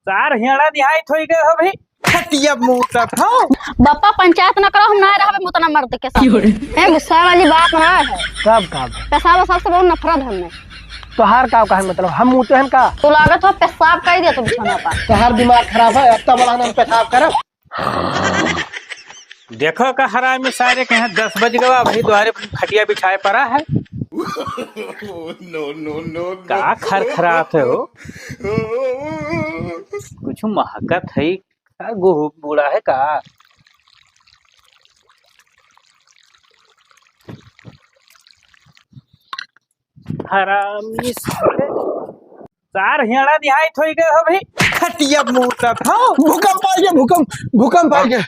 सार हियाड़ा निहाई थोई गए हो भाई खटिया मुंह तक हो बप्पा पंचायत न करो, हम ना रहबे मुतना मर्द के साथ। है गुस्सा वाली बात ना है। कब कब पेशाब वसाब से बहुत नफरत है हमें। तोहार का कहे मतलब हम मुते हैं का तो लागत हो पेशाब कर दिया तो बिछौना पर। तोहार दिमाग खराब है। अब वाला हम पेशाब करब। देखो का हरामी सारे के यहाँ 10 बज गवा भाई द्वारे खटिया बिछाए पड़ा है। नो का खरखरात है हो कुछ महकत है गोहू बूढ़ा है का। हरामी सार हियाड़ा निहाई थोई गए हो भाई खटिया मुंह तक हो। भूकंप आ गया। भूकंप आ गया।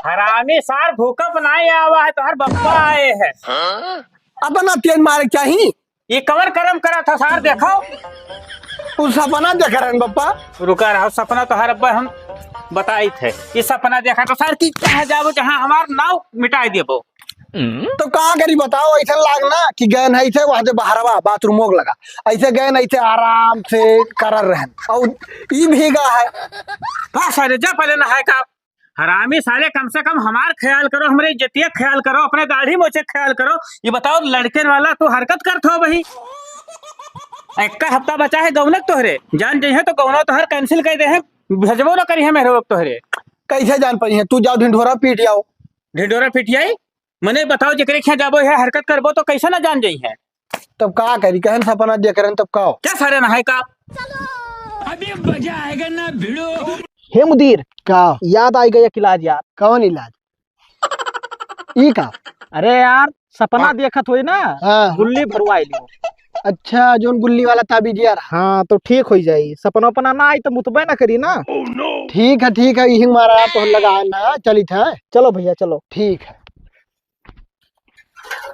हरामी सार भूकंप नहीं आवा है तो हर बप्पा आए है। अपना तेज मारे क्या ही ये कवर करम करा था सार देखो उस सपना देख रहे हैं बप्पा। रुका रहा सपना तो हर अब्बा हम बताई थे। ये सपना देखा तो सर की कहा जाओ जहाँ हमार नाव मिटाई देबो। तो कहाँ करी बताओ। ऐसा लागना कि गए नहीं थे वहां से बाहरवा बाथरूम लगा ऐसे गए नहीं थे आराम से कर रहे और ये भीगा है। हाँ सारे जा पहले नहाए का हरामी साले कम से कम हमार ख्याल करो हमारे इज्जतिया ख्याल करो अपने दाढ़ी मोचे ख्याल करो। ये बताओ लड़के वाला तो हरकत करते हो भाई। एक हफ्ता बचा है गौनक तोहरे जान जइहे तो गौना तोहर कैंसिल कर दे है भेजबो न करी है मेरे तोहरे। कैसे जान पाई है तू जाओ ढिंढोरा पीट आओ। ढिंडोरा पिटियाई मने बताओ जकरे क्या जाबो है हरकत करबो तो कैसे ना जान जाई है। तब का करी कहन सपना देख रहे तब का क्या सारे नहाए का अभी मजा आएगा ना भिड़ो। हे मुदीर का याद आई गया इलाज यार। कौन इलाज ई का। अरे यार सपना देखत हुई ना हाँ। गुल्ली भरवाई लियो। अच्छा जोन गुल्ली वाला ताबीज यार। हाँ तो ठीक हो जाई। सपना अपना ना आई तो मुतबे ना करी ना। ठीक है यही मारा तो लगा ना चली था। चलो भैया चलो। ठीक है।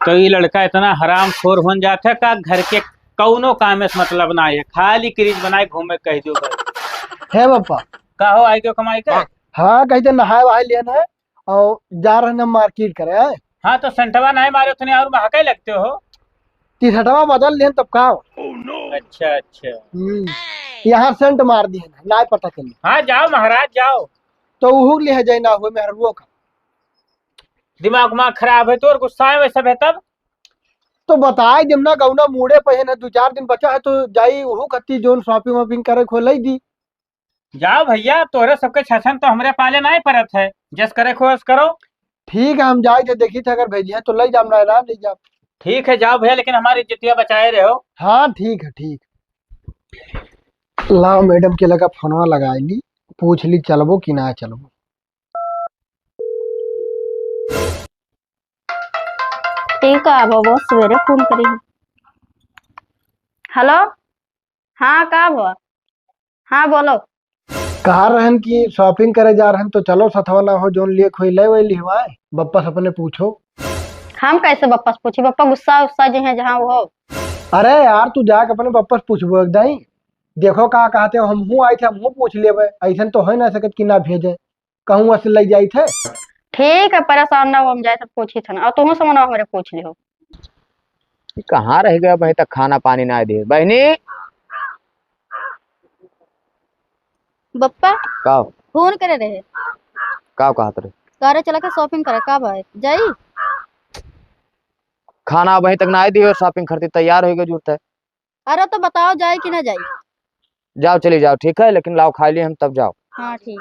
तो ये लड़का इतना हराम खोर बन जाता है का घर के कौनो काम से मतलब ना है खाली क्रीज बनाए घूमे कह दो है पापा का हो आई क्यों कमाई का। हाँ कहते नहाए वहाए लेना है और जा रहे हैं मार्केट करे। हाँ तो सेंटवा नहीं मारे उतने और महके लगते हो। टी-शर्टवा बदल लें तब का। अच्छा यहाँ सेंट मार दिए ना पता चली। हाँ जाओ महाराज जाओ। तो वो ले जाए ना हुए मेहरुओ का दिमाग उमाग खराब है तो और गुस्सा है वैसा है तब तो बताए जब ना गौना मुड़े पे है ना 2-4 दिन बचा है तो जाई वो कत्ती जोन शॉपिंग वॉपिंग करे खोल दी। जाओ भैया तोरे सबके छछन तो हमरे पाले नहीं परत है जस करे खोस करो। ठीक है हम जाए थे देखी थे अगर भेजिए तो ले जाम ना ले जाओ। ठीक है जाओ भैया लेकिन हमारी इज्जतिया बचाए रहो। हाँ ठीक है ठीक। लाओ मैडम के लगा फोनवा लगा ली पूछ ली चलबो कि ना चलबो। ठीक है अब वो सवेरे फोन करी। हेलो हाँ का हुआ। हाँ बोलो। कहा रहन कि शॉपिंग करे जा रहन तो चलो सथवाला हो जोन लिए खोई ले वही लिहवाए बप्पा से अपने पूछो। हम कैसे बप्पा से पूछी। बप्पा गुस्सा उस्सा जो है जहाँ वो। अरे यार तू जाके अपने बप्पा से पूछबो एकदम। देखो का कहते हो हमहू आए थे हमहू पूछ लेबे ऐसा तो हो ना सकत कि ना भेजे कहूँ से ले जाई थे। ठीक है परेशान ना हो हम जाए तो पूछी था ना और तुम समझ मेरे पूछ लियो। कहाँ रह गया भाई तक खाना पानी ना दे बहनी। बप्पा का फोन करे रहे का कहत रहे करे चला के शॉपिंग करे का भाई जाई। खाना वहीं तक ना दी और शॉपिंग करती तैयार हो गई जरूरत है। अरे तो बताओ जाए कि ना जाए। जाओ चली जाओ ठीक है लेकिन लाओ खा लिए हम तब जाओ। हाँ ठीक।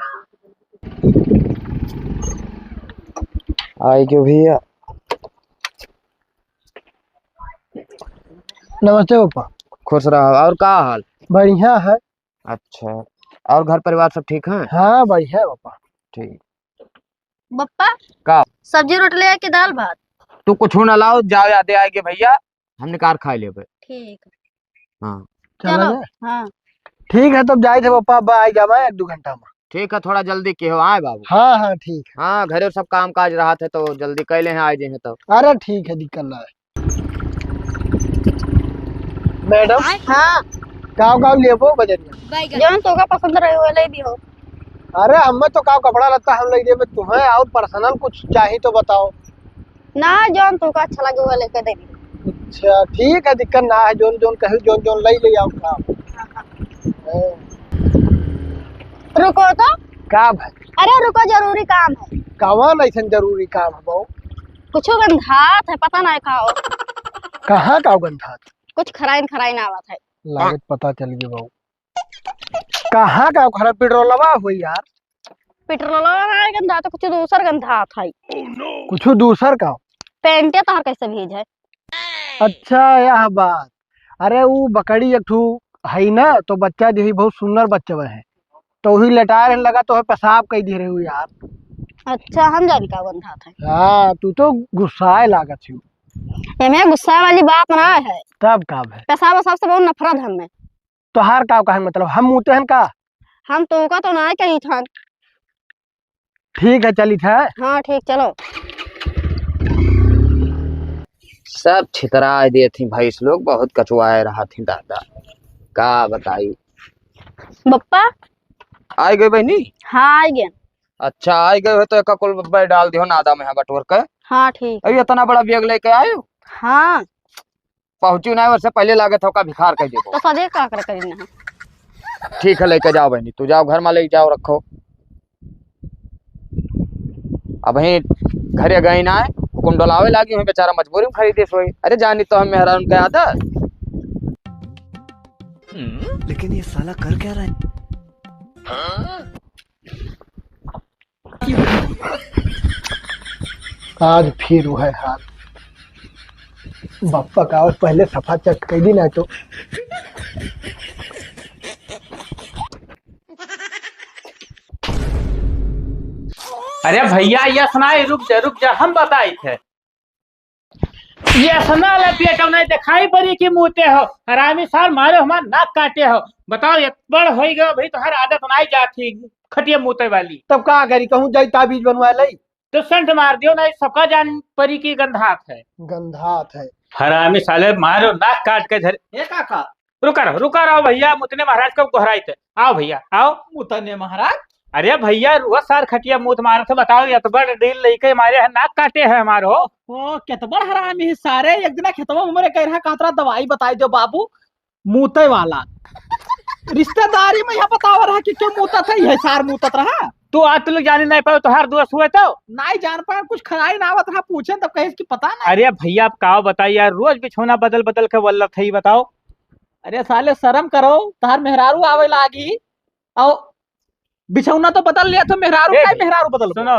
आई क्यों भैया। नमस्ते पापा। खुश रहो। और का हाल। बढ़िया है। अच्छा और घर परिवार सब ठीक है। हाँ बढ़िया है पापा। ठीक। बप्पा का सब्जी रोटी ले के दाल भात। तू कुछ ना लाओ जाओ याद आएगी भैया हमने कार खा ले। ठीक हाँ चलो। हाँ ठीक है तब जाए थे पापा अब आ जावा 1-2 घंटा में। ठीक है थोड़ा जल्दी के हो आए बाबू। हाँ ठीक है। हाँ घरे सब काम काज रहा थे तो जल्दी कैले हैं आए हैं तो। अरे ठीक है दिक्कत ना है। मैडम हाँ गाँव लेबो बजरिया जौन तोका पसंद रहे वो ले भी हो। अरे हमें तो का कपड़ा लगता हम ले देबे तुम्हें और पर्सनल कुछ चाहिए तो बताओ। ना जौन तोका अच्छा लगे वो लेके दे दी। अच्छा ठीक है दिक्कत ना है जोन जोन कहे जोन जोन ले आओ का। रुको तो। का भाई? अरे रुको, जरूरी काम है। कवन ऐसा जरूरी काम है बहू? कुछ गंधात है, पता नहीं खाओ। कहाँ का गंधा? कुछ खराइन खराइन आवत है। लागत पता चल गई बहू। कहाँ का खराब पेट्रोलवा हुई यार? पेट्रोल नहीं गंधा तो कुछ दूसर गंधात है। कुछ दूसर का? पेंटे तोहर कैसे भीज है? अच्छा यह बात। अरे वो बकरी एक ठू है ना, तो बच्चा जो है बहुत सुंदर बच्चा है, तो वही लटाए रहने लगा तो पेशाब कई दे रहे हो यार। अच्छा, हम जानी का गंधात है। हाँ तू तो गुस्साए लागत छी। एमे गुस्सा वाली बात ना है। तब का है? पेशाब वेसाब से बहुत नफरत हमें। तो हार का है मतलब हम मुते हैं का? हम तो का तो ना कही था। ठीक है चली था। हाँ ठीक, चलो। सब छितरा दिए थी भाई, इस लोग बहुत कचुआए रहा थी दादा, का बताई। बप्पा आई गई बहनी? हाँ आ गया। अच्छा आई गए हो तो एक कुल बब्बर डाल दियो नादा में बटोर के। हाँ ठीक। अरे इतना बड़ा बैग लेके आए हो? हाँ पहुंची नहीं वर्ष पहले लागत हो का भिखार कह देबो। तो सदे का कर करी ना। ठीक है लेके जाओ बहनी, तू जाओ घर में ले जाओ रखो। अब वही घरे गई ना है कुंडलावे लागी हुई बेचारा मजबूरी में खरीदे सोई। अरे जानी तो हम मेहरा उनका आदत। लेकिन ये साला कर क्या रहा है? आज फिर वो है हाल। बप्पा का और पहले सफा चेक कर दी ना तो। अरे भैया ये सुनाई, रुक जा हम बताई थे। ये सुना ले पेट नहीं दिखाई पड़ी कि मुँहते हो हरामी साल मारे हमार नाक काटे हो। बताओ ये बड़ हो गया भाई, तो हर आदत नहीं जाती खटिया मुँहते वाली। तब का करी कहूँ जाई ताबीज बनवा लई तो सेंट मार दियो ना, सबका जान परी की गंधात है। गंधात है। हरामी साले मारो नाक काट के धरे। ये काका रुका रहो भैया, मुतने महाराज को दोहराई थे। आओ भैया आओ। मुतने महाराज। अरे भैया रुआ सार खटिया मुँह मारे थे। बताओ ये तो बड़ डील लेके मारे है, नाक काटे है हमारो। ओ केतबर हरामी है सारे। एक दिन खेतवा में मेरे कह रहा कातरा दवाई बताई दो बाबू मुते वाला। रिश्तेदारी में यहाँ बतावा रहा कि क्यों मुतत है, यह सार मुतत रहा। तू आज तू लोग जाने नहीं पाओ, तो हर दोस्त हुए तो नहीं जान पाए, कुछ खराई ना आवत रहा, पूछे तब कहे कि पता नहीं। अरे भैया आप काओ बताइए यार, रोज बिछोना बदल बदल के वल्लत है, बताओ। अरे साले शर्म करो, तार मेहरारू आवे लागी और बिछौना तो बदल लिया, तो मेहरारू ए, का मेहरारू बदल। सुनो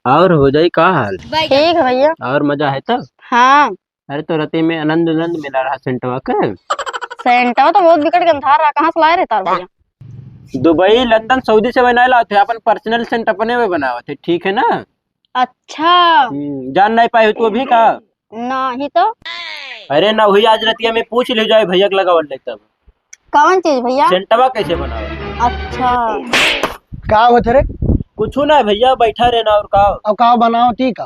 और हो जाई का हाल? ठीक है भैया। और मजा है तब? हाँ अरे तो रते में आनंद आनंद मिला रहा सेंटवा के। सेंटवा तो बहुत विकट गंधार रहा, कहाँ से लाए रे तार भैया? दुबई लंदन सऊदी से बनाए लाते, अपन पर्सनल सेंट अपने में बनावा थे, ठीक है ना? अच्छा जान नहीं पाए तू अभी का? नहीं तो अरे ना हुई आज रतिया में पूछ ले जाए भैया लगावल ले तब कौन चीज भैया? सेंटवा कैसे बनावा। अच्छा का होत रे? कुछ ना भैया, बैठा रहना और का। अब का बनाओ ती का?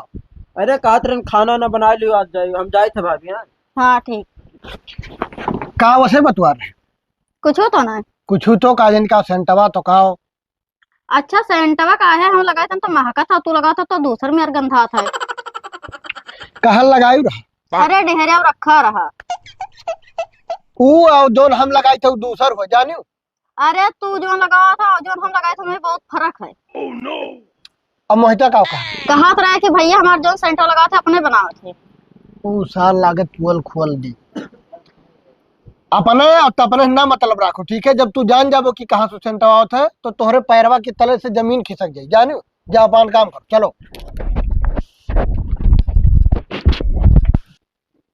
अरे कहत रहे खाना ना बना लियो, आज जाए हम जाए थे भाभी। हाँ हाँ ठीक। का वैसे बतवा रहे? कुछ हो तो ना। कुछ तो का जन का सेंटवा तो का? अच्छा सेंटवा का है, हम लगाए थे तो महका था, तू लगा था तो दूसर में गंधा था। कहल लगायू रहा? अरे डेहरे रखा रहा। ऊ और जोन हम लगाई थे दूसर हो जानियो। अरे तू जो लगाया था और जो हम लगाए थे उनमें बहुत फर्क है। अब मोहिता का कहा तो रहे कि भैया हमारे जो सेंटर लगा थे अपने बनाए थे। ऊ साल लागत तुअल खोल दी अपने अपने ना मतलब राखो, ठीक है? जब तू जान जाबो कि कहाँ से सेंटवा होता है तो तोहरे पैरवा के तले से जमीन खिसक जाई, जानियो। जा अपन काम कर, चलो।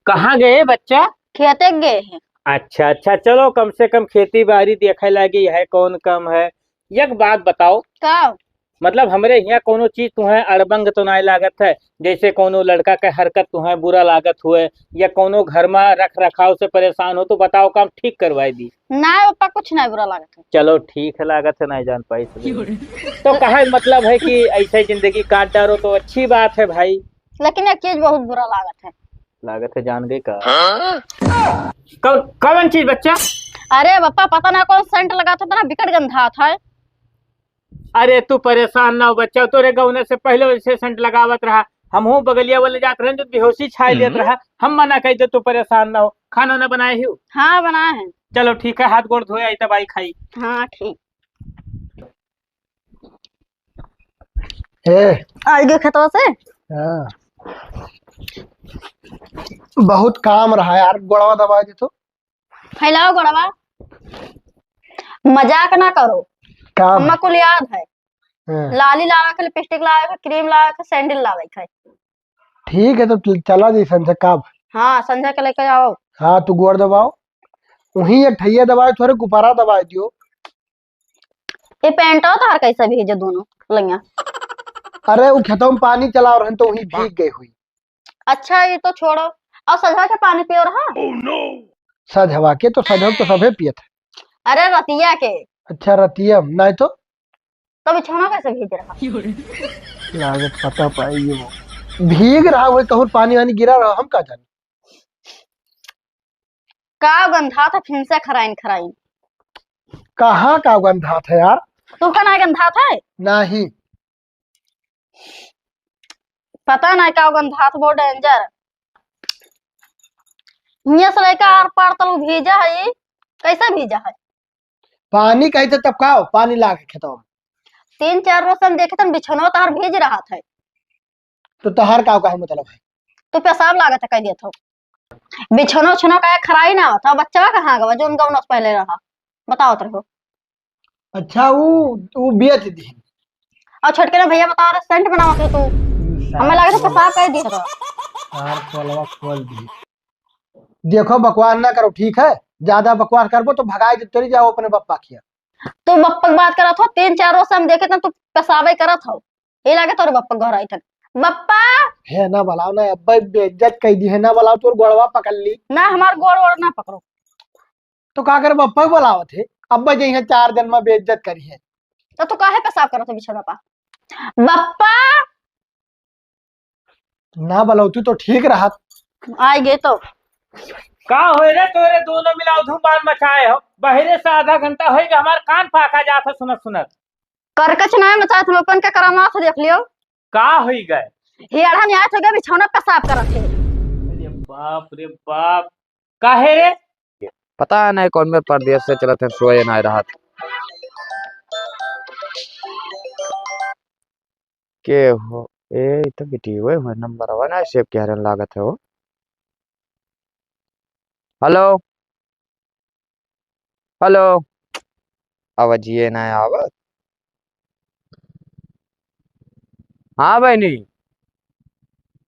कहाँ गए बच्चा? खेते गए हैं। अच्छा चलो, कम से कम खेती बाड़ी देखे लगी है, कौन कम है। एक बात बताओ, का मतलब हमरे यहाँ कोनो चीज तुम्हें अड़बंग तो नहीं लागत है? जैसे कोनो लड़का के हरकत तुम्हें बुरा लागत हुए, या कोनो घर में रख रखाव से परेशान हो, तो बताओ काम ठीक करवाई दी। ना पापा कुछ नहीं बुरा लागत है। चलो ठीक है, लागत है नहीं जान पाई तो कहा मतलब है कि ऐसे जिंदगी काट डालो तो अच्छी बात है भाई। लेकिन एक चीज बहुत बुरा लागत है। लागत है जान गई का? कौन चीज बच्चा? अरे पापा पता ना कौन सेंट लगा था ना, विकट गंधा था। अरे तू परेशान ना हो बच्चा, तोरे गौने से पहले वैसे सेंट लगावत रहा। हम हूँ बगलिया वाले जात रहे, बेहोशी छाई लेत रहा। हम मना कह दे, तू परेशान ना हो। खाना ना बनाए ही? हाँ बनाए हैं। चलो ठीक है, हाथ गोड़ धोए आई तब आई खाई। हाँ ठीक। हे आज गए खेतों से। हाँ। बहुत काम रहा यार, गोड़वा दबा दे तो। फैलाओ गड़वा, मजाक ना करो। काम हमको याद है, हाँ। लाली लावे के, लिपस्टिक लावे के, क्रीम लावे के, सैंडल लावे के। ठीक है तो चला जी संजय काम। हाँ संध्या के लेके आओ। हाँ तू गोड़ दबाओ, वही एक ठैया दबाए, थोड़े गुब्बारा दबाए दियो। ये पैंट हो तार कैसे भेजे दोनों लंगा। अरे वो खेतों में पानी चला रहे तो वही भीग गई हुई। अच्छा ये तो छोड़ो, और सजा के पानी पियो रहा। सज हवा के तो सजब तो सभे पियत है। अरे रतिया के अच्छा रतियम नहीं तो तो बिछौना कैसे भेज रहा। लागत पता पाई वो भीग रहा, वो कहूँ पानी वानी गिरा रहा, हम का जाने। का गंधा था फिर से खराइन खराइन। कहाँ का गंधा था यार। तू का ना गंधा था, नहीं पता नहीं का गंधा था, बहुत डेंजर। ये से लेकर आर पार तलू भेजा है, ये कैसे भेजा है। पानी कैसे टपकाओ, पानी ला के खेतों में। 3-4 रोज से हम देखे थे बिछौना तार भेज रहा था। तो तहार का है मतलब है। तो पेशाब लागत है कह दिया था। बिछौना उछौना का खराई ना होता, बच्चा कहाँ गवा जो उनका उनस पहले रहा। बताओ तेरे को। अच्छा वो बेच दी। और छोटके ना भैया बताओ रेस्टोरेंट बनावा थे तू, हमें लगा था पेशाब कर दिया था। यार खोलवा खोल दी। देखो बकवास ना करो ठीक है, ज्यादा बकवास करबो तो भगाई दे तेरी, जाओ अपने बप्पा किया। तू बप्पा की बात करा था, 3-4 रोज से हम देखे थे तू पेशाब करा था। ये लगे तोरे बप्पा घर आई था। बप्पा है ना बुलाओ ना, अब बेइज्जत कह दी है ना, बुलाओ तो गोड़वा पकड़ ली ना, हमार गोड़ वोड़ ना पकड़ो। तो का कर बप्पा बुलाओ थे। अब जी है 4 दिन में बेइज्जत करी है। तो तू काहे पेशाब करा था बिछौना पा। बप्पा ना बुलाओ तू तो ठीक रहा। आई गए तो का होए रे तोरे दोनों मिला धूमपान मचाए हो, बहरे से आधा घंटा हो गया, हमार कान फाका जात है सुनत सुनत। करकच ना मचा तुम अपन का करामा था, देख लियो। का होई गए। हेड़ा में आए थे बिछौना पेशाब करा थे। अरे बाप रे बाप, काहे रे। पता नहीं कौन में परदेश से चलत है, सोए ना रहा के हो। ए तो बेटी वो नंबर हुआ ना सेव क्या लागत है वो। हेलो हेलो, आवाज ये ना आवत। हाँ बहनी,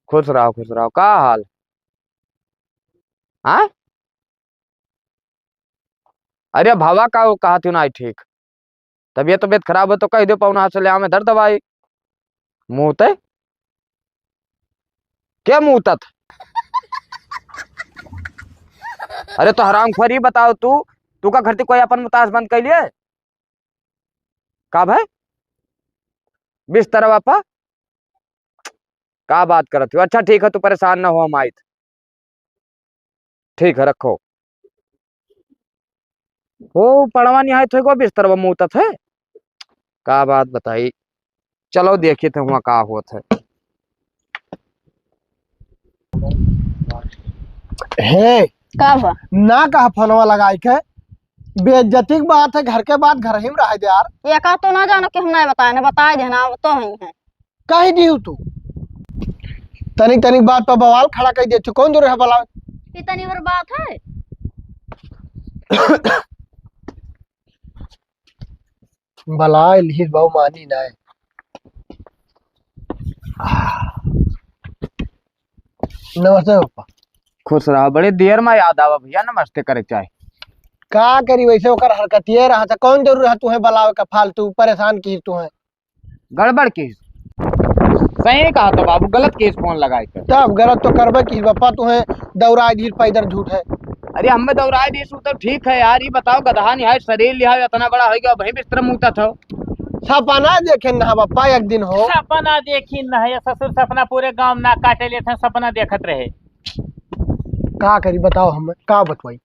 खुश रहो का हाल। हाँ अरे भावा का वो कहा थी ना ठीक, तबीयत खराब है तो कह दो पौना से ले आवे दर्द दवाई। मुँहते क्या मुँहता था। अरे तो हराम खोरी बताओ तू का घर कोई अपन मुताज बंद कर लिए का भाई बिस्तर बापा का बात करत हो। अच्छा ठीक है तू परेशान ना हो, हम आए ठीक है रखो। हो पड़वा नहीं आए थे को बिस्तर वो मुँह थे का बात बताई। चलो देखिए थे वहाँ का हुआ थे। हे का हुआ ना कहा फोनवा लगाई के, बेइज्जती की बात है, घर के बाद घर ही में रह दे यार। ये का तो ना जानो कि हम नहीं बताए ना, बताए देना वो तो ही है। कही दी तू तनिक तनिक बात पर बवाल खड़ा कर दे, कौन जो रहा बोला। इतनी बड़ बात है। बला लिहित बहु मानी ना है। नमस्ते पापा। खुश रहा, बड़ी देर में याद आवा भैया, नमस्ते करे चाहे। का करी वैसे ओकर हरकत ये रहा था, कौन जरूर है तुम्हें बुलावे का, फालतू परेशान की तुम्हें। गड़बड़ केस सही कहा तो बाबू, गलत केस फोन लगाए थे। तब गलत तो करबे की पापा, तुम्हें दौड़ा दी पैदल झूठ है। अरे हमें दौड़ाए दी तो ठीक है यार, ये बताओ गधा निहाय शरीर लिहाय इतना बड़ा हो गया, वही बिस्तर मुँहता था। सपना देखे ना पापा एक दिन हो। सपना देखी न है, ससुर सपना पूरे गांव ना काटे लेते सपना देखत रहे। का करी बताओ, हमें का बतवाई।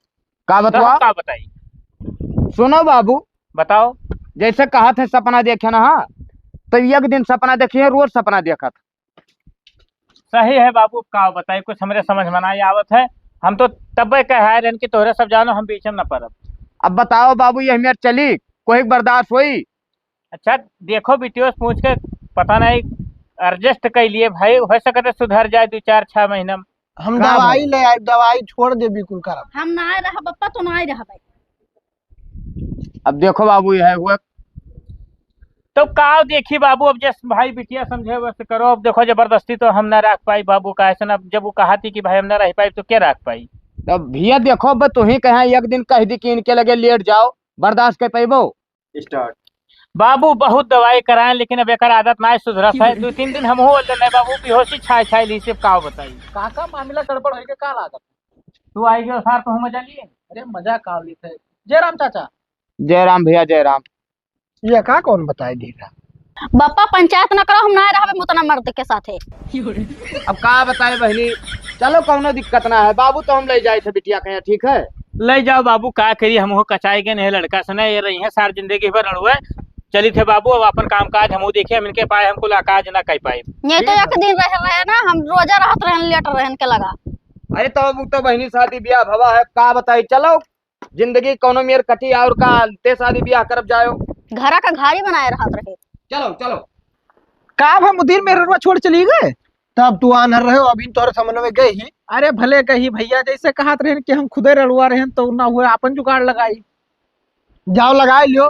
का बतवा का बताई। सुनो बाबू बताओ। जैसे कहा थे सपना देखे ना, हाँ तो एक दिन सपना देखिए, रोज सपना देखा था। सही है बाबू, का बताई, कुछ हमरे समझ में नहीं आवत है। हम तो तब कह रहे कि तोहरे सब जानो, हम बीच में न पड़ब। अब बताओ बाबू ये हमें चली कोई बर्दाश्त हुई? अच्छा देखो बिटियों से पूछ के पता नहीं एडजस्ट कर लिए भाई, हो सके तो सुधर जाए 2-4-6 महीना में। हम का दवाई ले आए, दवाई छोड़ दे बिल्कुल करब। हम ना आए रहा पप्पा, तो ना आए रहा भाई। अब देखो बाबू ये है हुआ। तो का देखी बाबू, अब जैसे भाई बिटिया समझे वैसे करो। अब देखो जबरदस्ती तो हम ना रख पाई बाबू का ऐसा, अब जब वो कहा थी कि भाई हम ना रह पाई तो क्या रख पाई। तब भैया देखो अब तू ही कहे एक दिन कह दी कि इनके लगे लेट जाओ, बर्दाश्त कर पैबो? बाबू बहुत दवाई कराए लेकिन अब एक आदत ना सुधरत है। 2-3 दिन हम हो नहीं बाबू, बेहोशी छाई छाई ली से का बताई। काका मामला गड़बड़ होई के का लागत? तू आई गयो सार तो हम मजा लिए। अरे मजा का ली थे। जय राम चाचा। जय राम भैया जय राम। ये का कौन बताए देगा? बप्पा पंचायत न करो, हम ना आए रहा मुतना मर्द के साथे। अब का बताए बहनी, चलो कौनो दिक्कत ना है बाबू, तो हम ले जाए थे बिटिया कहीं, ठीक है? ले जाओ बाबू, का करिए हम हो कचाई के नहीं लड़का सुने ये रही है सार जिंदगी भर लड़ुए। चली थे बाबू अब अपन काम काज हम देखिए, हम इनके पाए हमको काज ना कह पाए। ये तो एक दिन रहे ना, हम रोजा रहत रहन लेट रहन के लगा। अरे तो बहनी शादी ब्याह भवा है, का बताई चलो जिंदगी कौनो मेर कटी और का ते शादी ब्याह करब जायो। घरा का घारी बनाए रहत रहे। चलो चलो। का भाई मुदीर मेरे रुआ छोड़ चली गए? तब तू आनर रहे हो, अभी तोहरे समझ में गई ही। अरे भले कही भैया, जैसे कहत रहे कि हम खुदे रलुआ रहे तो ना हुए अपन जुगाड़ लगाई। जाओ लगाए लियो,